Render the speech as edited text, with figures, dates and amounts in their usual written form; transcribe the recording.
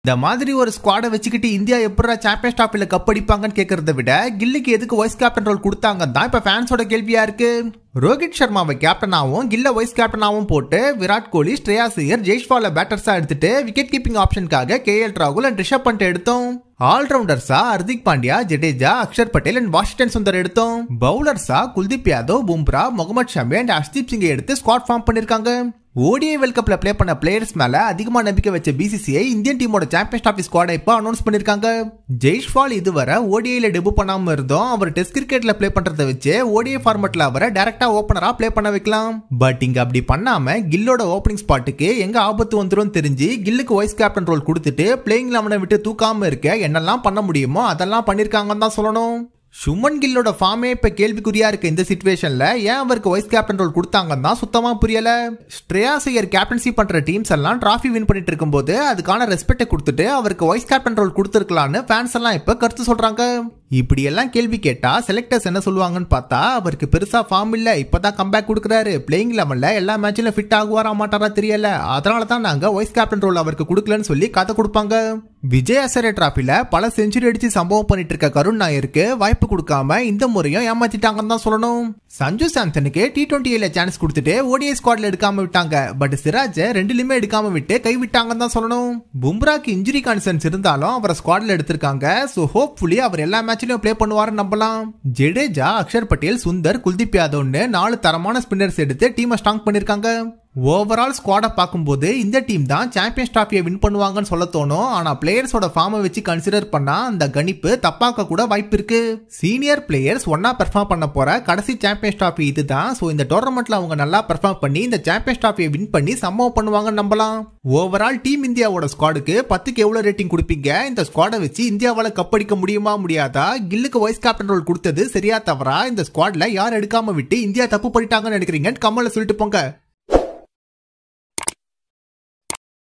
இந்த மாதிரி ஒரு ஸ்குவாடை வச்சுக்கிட்டு இந்தியா எப்படா சாம்பியன்ஸ் டிராஃபில கப் அடிப்பாங்கன்னு கேட்கறத விட கில்லுக்கு எதுக்கு வைஸ் கேப்டன் ரோல் கொடுத்தாங்க தான் இப்ப ஃபேன்ஸோட கேள்வியா இருக்கு. ரோஹித் சர்மாவை கேப்டனாவும் கில்ல வைஸ் கேப்டனாவும் போட்டு விராட் கோலி, ஸ்ரேயாஸ் ஐயர், ஜெய்ஸ்வாலை பேட்டர்ஸா எடுத்துட்டு விக்கெட் கீப்பிங் ஆப்ஷனுக்காக கேஎல் ராகுல் அண்ட் ரிஷப் பண்ட் எடுத்தோம். ஆல்ரவுண்டர்ஸா ஹர்திக் பாண்டியா, ஜடேஜா, அக்ஷர் பட்டேல் அண்ட் வாஷிங்டன் சுந்தர் எடுத்தோம். பவுலர்ஸா குல்தீப் யாதவ், பும்ரா, முகமது ஷமி அண்ட் ஹர்ஷ்தீப் சிங்கை எடுத்து ஸ்குவாட் ஃபார்ம் பண்ணிருக்காங்க. ஓடிஐ வேர்ல்ட் கப்ல பிளே பண்ண பிளேயர்ஸ் மேல அதிகமா நம்பிக்கை வச்ச பிசிசிஐ இந்தியன் டீமோட சாம்பியன்ஸ் டிராஃபி ஸ்குவாடை இப்ப அனௌன்ஸ் பண்ணிருக்காங்க. ஜெய்ஸ்வால் இதுவரை ஓடிஐல டெபு பண்ணாம இருந்தோம். அவர் டெஸ்ட் கிரிக்கெட்ல பிளே பண்றதை வச்சு ஓடிஐ ஃபார்மட்ல அவரை டைரக்டா ஓபனரா பிளே பண்ண வைக்கலாம். பட் இங்க அப்படி பண்ணாம கில்லோட ஓப்பனிங் ஸ்பாட்டுக்கு எங்க ஆபத்து வந்துரும் தெரிஞ்சு கில்லுக்கு வைஸ் கேப்டன் ரோல் கொடுத்துட்டு பிளேயிங் லெவனை விட்டு தூக்காம இருக்க என்னெல்லாம் பண்ண முடியுமோ அதெல்லாம் பண்ணிருக்காங்கன்னு தான் சொல்லணும். சுமன் கில்லோட ஃபார்மே இப்ப கேள்விக்குறியா இருக்கு. இந்த சிச்சுவேஷன்ல ஏன் அவருக்கு வைஸ் கேப்டன் ரோல் கொடுத்தாங்கன்னா சுத்தமா புரியல. ஸ்ரேயாஸ் ஐயர் கேப்டன்சி பண்ற டீம்ஸ் எல்லாம் டிராஃபி வின் பண்ணிட்டு இருக்கும்போது அதுக்கான ரெஸ்பெக்ட் கொடுத்துட்டு அவருக்கு வைஸ் கேப்டன் ரோல் கொடுத்துருக்கலாம்னு ஃபேன்ஸ் எல்லாம் இப்ப கருத்து சொல்றாங்க. இப்படி எல்லாம் கேள்வி கேட்டா செலக்டர்ஸ் என்ன சொல்லுவாங்கன்னு பார்த்தா, அவருக்கு பெருசா ஃபார்ம் இல்ல, இப்பதான் கம்பேக் கொடுக்குறாரு, பிளேயிங் லெவல்ல எல்லா மேட்ச்லயும் ஃபிட் ஆகுவாரா மாட்டாரா தெரியல, அதனாலதான் நாங்க வைஸ் கேப்டன் ரோல் அவருக்கு கொடுக்கலன்னு சொல்லி கதை கொடுப்பாங்க. விஜய் ஹசாரே டிராஃபில பல செஞ்சுரி அடிச்சு சம்பவம் பண்ணிட்டு இருக்க கருண் நாயருக்கு வாய்ப்பு கொடுக்காம இந்த முறையும் ஏமாத்திட்டாங்கன்னு தான் சொல்லணும். சஞ்சு சாம்சனுக்கு T20 சான்ஸ் கொடுத்துட்டு ஓடிஐ ஸ்குவாட்ல எடுக்காம விட்டாங்க. பட் சிராஜ் ரெண்டுலயுமே எடுக்காம விட்டு கைவிட்டாங்கன்னு தான் சொல்லணும். பும்ராக்கு இன்ஜுரி கன்சர்ன்ஸ் இருந்தாலும் அவரை ஸ்குவாட்ல எடுத்திருக்காங்க. சோ ஹோப்ஃபுல்லி அவர் எல்லா மேட்ச்லயும் பிளே பண்ணுவாருன்னு நம்பலாம். ஜடேஜா, அக்ஷர் பட்டேல், சுந்தர், குல்தீப் யாதவ்னு 4 தரமான ஸ்பின்னர்ஸ் எடுத்து டீமை ஸ்ட்ராங் பண்ணிருக்காங்க. ஓவரால் ஸ்குவாட பார்க்கும்போது இந்த டீம் தான் சாம்பியன்ஸ் டிராஃபியை வின் பண்ணுவாங்கன்னு சொல்ல தோணும். ஆனா பிளேயர்ஸோட ஃபார்மை வச்சு கன்சிடர் பண்ணா அந்த கணிப்பு தப்பாக்க கூட வாய்ப்பு இருக்கு. சீனியர் பிளேயர்ஸ் ஒன்னா பெர்ஃபார்ம் பண்ண போற கடைசி சாம்பியன்ஸ் டிராஃபி இதுதான். சோ இந்த டோர்னமெண்ட்ல அவங்க நல்லா பெர்ஃபார்ம் பண்ணி இந்த சாம்பியன்ஸ் டிராஃபியை வின் பண்ணி சம்பவம் பண்ணுவாங்கன்னு நம்பலாம். ஓவரால் டீம் இந்தியாவோட ஸ்குவாடுக்கு 10க்கு எவ்வளவு ரேட்டிங் கொடுப்பீங்க? இந்த ஸ்குவாடை வச்சு இந்தியாவால கப் அடிக்க முடியுமா முடியாதா? கில்லுக்கு வைஸ் கேப்டன் ரோல் கொடுத்தது சரியா தவறா? இந்த ஸ்குவாட்ல யார் எடுக்காம விட்டு இந்தியா தப்பு பண்ணிட்டாங்கன்னு நினைக்கிறீங்கன்னு கமெண்ட்ல சொல்லிட்டு போங்க.